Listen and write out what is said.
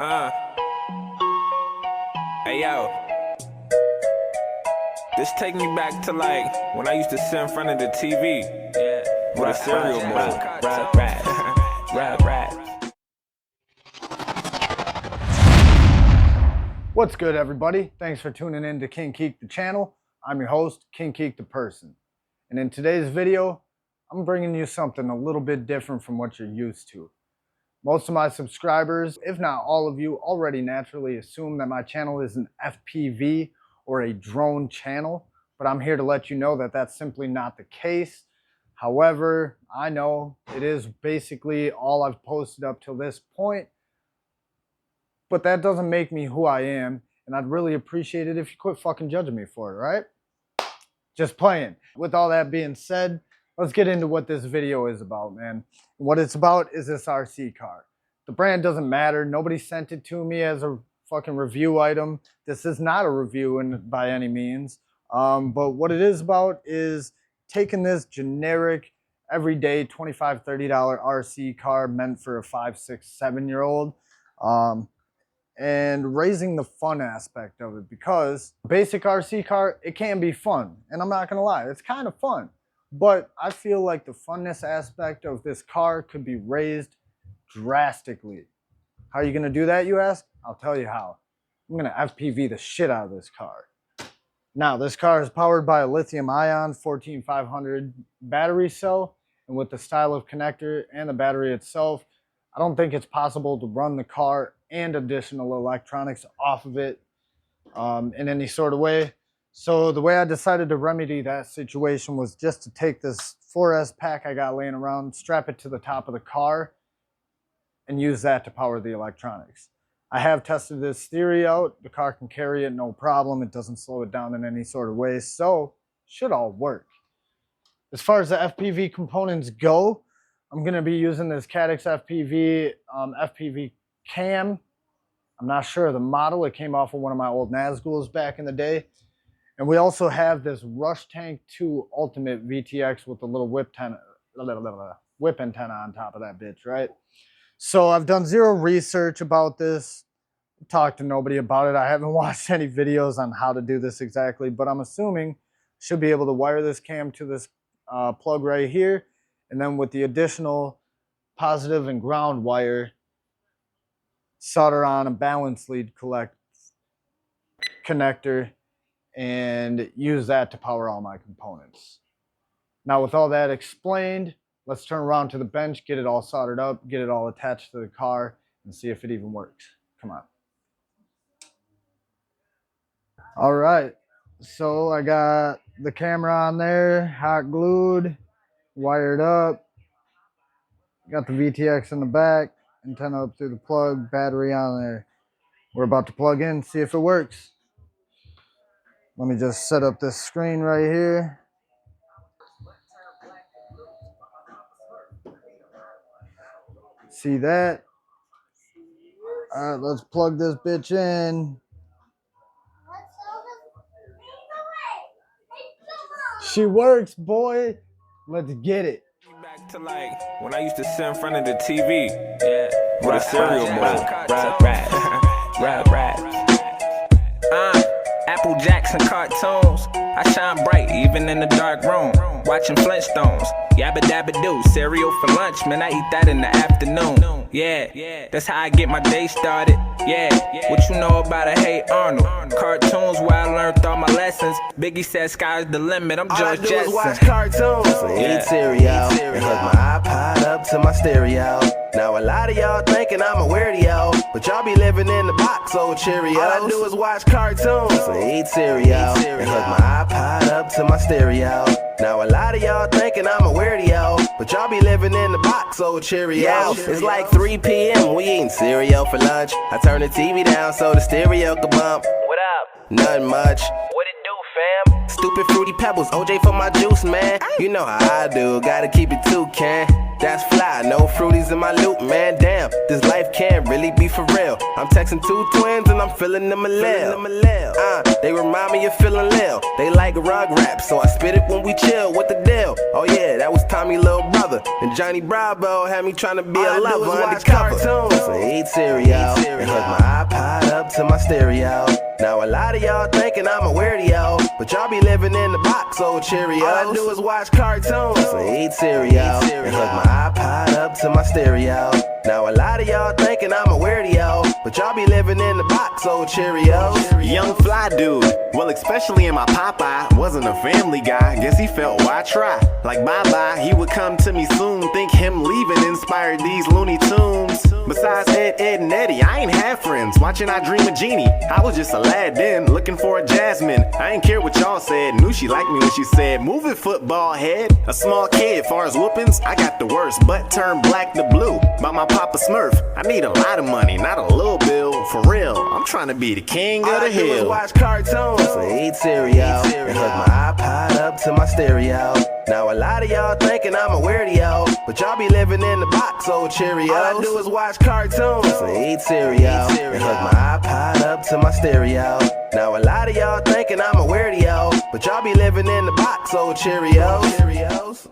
Uh. Hey yo. This take me back to like when I used to sit in front of the TV. Yeah. With a cereal bowl. Rap. What's good, everybody? Thanks for tuning in to King.Kieck-The channel. I'm your host, King.Kieck-The person. And in today's video, I'm bringing you something a little bit different from what you're used to. Most of my subscribers, if not all of you, already naturally assume that my channel is an FPV or a drone channel, but I'm here to let you know that that's simply not the case. However, I know it is basically all I've posted up till this point, but that doesn't make me who I am, and I'd really appreciate it if you quit fucking judging me for it, right? Just playing. With all that being said, let's get into what this video is about, man. What it's about is this RC car. The brand doesn't matter. Nobody sent it to me as a fucking review item. This is not a review by any means. But what it is about is taking this generic, everyday $25, $30 RC car meant for a 5, 6, 7-year-old. And raising the fun aspect of it, because basic RC car, it can be fun, and I'm not gonna lie, it's kind of fun, but I feel like the funness aspect of this car could be raised drastically. How are you gonna do that, you ask? I'll tell you how. I'm gonna FPV the shit out of this car. Now, this car is powered by a lithium-ion 14500 battery cell, and with the style of connector and the battery itself, I don't think it's possible to run the car and additional electronics off of it in any sort of way. So the way I decided to remedy that situation was just to take this 4S pack I got laying around, strap it to the top of the car, and use that to power the electronics. I have tested this theory out. The car can carry it, no problem. It doesn't slow it down in any sort of way, so should all work. As far as the FPV components go, I'm going to be using this Caddx FPV FPV cam. I'm not sure of the model. It came off of one of my old Nazguls back in the day. And we also have this Rush Tank 2 Ultimate VTX with a little whip antenna on top of that bitch, right? So I've done zero research about this, talked to nobody about it. I haven't watched any videos on how to do this exactly, but I'm assuming I should be able to wire this cam to this plug right here. And then with the additional positive and ground wire, solder on a balance lead connector and use that to power all my components. Now, with all that explained, let's turn around to the bench, get it all soldered up, get it all attached to the car, and see if it even works. Come on. All right, so I got the camera on there, hot glued, wired up, got the VTX in the back, antenna up through the plug, battery on there. We're about to plug in, see if it works. Let me just set up this screen right here. See that? All right, let's plug this bitch in. She works, boy. Let's get it. Back to like when I used to sit in front of the TV. Yeah. With a cereal bowl. Rap. Apple Jacks and cartoons. I shine bright even in the dark room. Watching Flintstones. Yabba dabba do. Cereal for lunch, man. I eat that in the afternoon. Yeah, that's how I get my day started. Yeah, what you know about a Hey Arnold? Cartoons where I learned all my lessons. Biggie said sky's the limit. I'm George Jetson. All I do is watch cartoons and eat cereal and hook my iPod up to my stereo. Now a lot of y'all thinking I'm a weirdo, but y'all be living in the box, old Cheerios. All I do is watch cartoons and eat cereal and hook my iPod up to my stereo. Now a lot of y'all thinking I'm a weirdo, but y'all be living in the box, old Cheerios. It's like 3 p.m. we eating cereal for lunch. I turn the TV down so the stereo can bump. What up? Nothing much. What it do, fam? Stupid Fruity Pebbles, OJ for my juice, man. You know how I do, gotta keep it toucan. that's fly. No fruities in my loop, man, damn. This life can't really be for real. I'm texting 2 twins and I'm feeling them a little. They remind me of feeling lil. They like rug rap, so I spit it when we chill. What the deal? Oh yeah, that was Tommy little brother. And Johnny Bravo had me trying to be a lover undercover. So eat cereal and hook my iPod up to my stereo. Now a lot of y'all thinking I'm a weirdo, but y'all be living in the box, old Cheerios. All I do is watch cartoons, so eat cereal and hook my iPod up to my stereo. Now a lot of y'all thinking I'm a weirdo, but y'all be living in the box, old Cheerios. Young fly dude, well especially in my Popeye. Wasn't a family guy, guess he felt why try. Like bye-bye, he would come to me soon. Think him leaving inspired these Looney Tunes. Besides Ed, and Eddie, I ain't had friends. Watching I Dream of Jeannie, I was just a lad then, looking for a Jasmine. I ain't care what y'all said, knew she liked me when she said, move it football head. A small kid, far as whoopings, I got the worst, but turned black to blue by my Papa Smurf. I need a lot of money, not a little bill. For real, I'm trying to be the king of the hill. All I do is watch cartoons, so eat cereal and hook my iPod up to my stereo. Now a lot of y'all thinking I'm a weirdo, but y'all be living in the box, old Cheerios. All I do is watch cartoons, so eat cereal and hook my iPod up to my stereo. Now a lot of y'all thinking I'm a weirdo, but y'all be living in the box, old Cheerios.